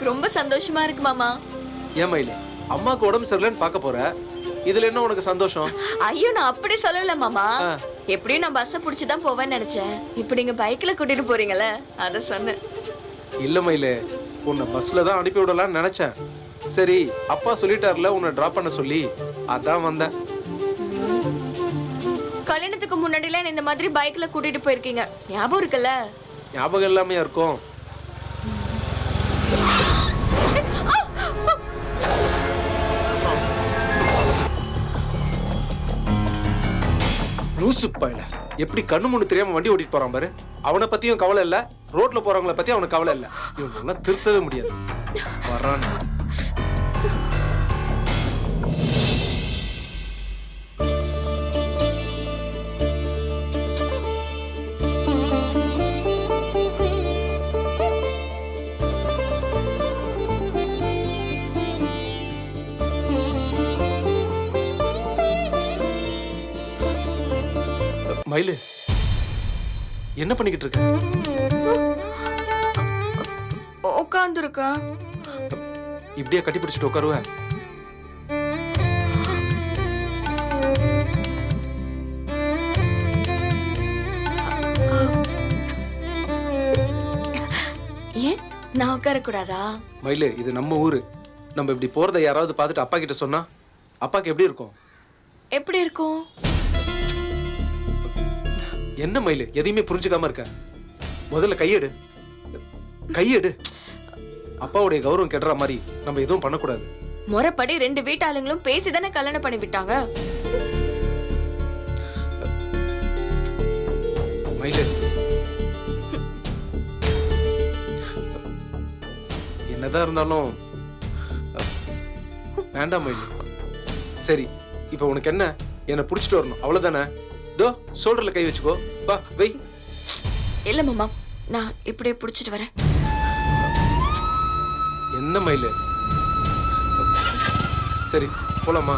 ரொம்ப சந்தோஷமா இருக்கு மாமா. ஏன் மயிலே, அம்மாக்கு உடம்பு சரியில்லைன்னு பார்க்க போற, இதுல என்ன உனக்கு சந்தோஷம்? ஐயோ நான் அப்படி சொல்லல மாமா. எப்படியும் நான் பஸ்ஸை பிடிச்சுதான் போவேன்னு நினைச்சேன். இப்ப நீங்க பைக்ல கூட்டிட்டு போறீங்கல்ல, அத சொன்னேன். இல்ல மயிலே, உன்னை பஸ்ல தான் அனுப்பி விடலாம்னு நினைச்சேன். சரி அப்பா சொல்லிட்டார்ல உன்னை டிராப் பண்ண சொல்லி, அதான் வந்தேன். கல்யாணத்துக்கு முன்னாடிலாம் இந்த மாதிரி பைக்ல கூட்டிட்டு போயிருக்கீங்க, ஞாபகம் இருக்குல்ல? ஞாபகம் எல்லாமே இருக்கும். லூசு பையல, எப்படி கண்ணு முன்னு தெரியாம வண்டி ஓட்டிட்டு போறான் பாரு. அவனை பத்தியும் கவலை இல்ல, ரோட்ல போறவங்கள பத்தி அவனுக்கு கவலை இல்ல. இவங்க திருத்தவே முடியாது. வரான். மயிலு, என்ன பண்ணிக்கிட்டு இருக்க? உட்கார்ந்து இருக்கா. இப்படியே கட்டி பிடிச்சிட்டு உட்காருவ? ஏன் நான் உட்கார கூடாதா? மயிலு, இது நம்ம ஊரு. நம்ம இப்படி போறதை யாராவது பார்த்துட்டு அப்பா கிட்ட சொன்னா அப்பாக்கு எப்படி இருக்கும்? எப்படி இருக்கும்? என்ன மயிலு, எதையுமே புரிஞ்சுக்காம இருக்க? முதல்ல கையெடு, கையெடு. அப்பாவுடைய கௌரவம் கெடுற மாதிரி நம்ம எதுவும் பண்ணக்கூடாது. முறைப்படி ரெண்டு வீட்டாளுங்களும் பேசிதானே கல்யாணம் பண்ணி விட்டாங்க. மயிலு, என்னதான் இருந்தாலும் வேண்டாம் மயிலு. சரி, இப்ப உனக்கு என்ன? என்ன புடிச்சிட்டு வரணும், அவ்வளவுதானே? தோ ஷோல்டர்ல கை வச்சுக்கோ, வா வை. இல்ல மாமா, நான் இப்படியே புடிச்சிட்டு வரேன். என்ன மயிலு? சரி போலாமா?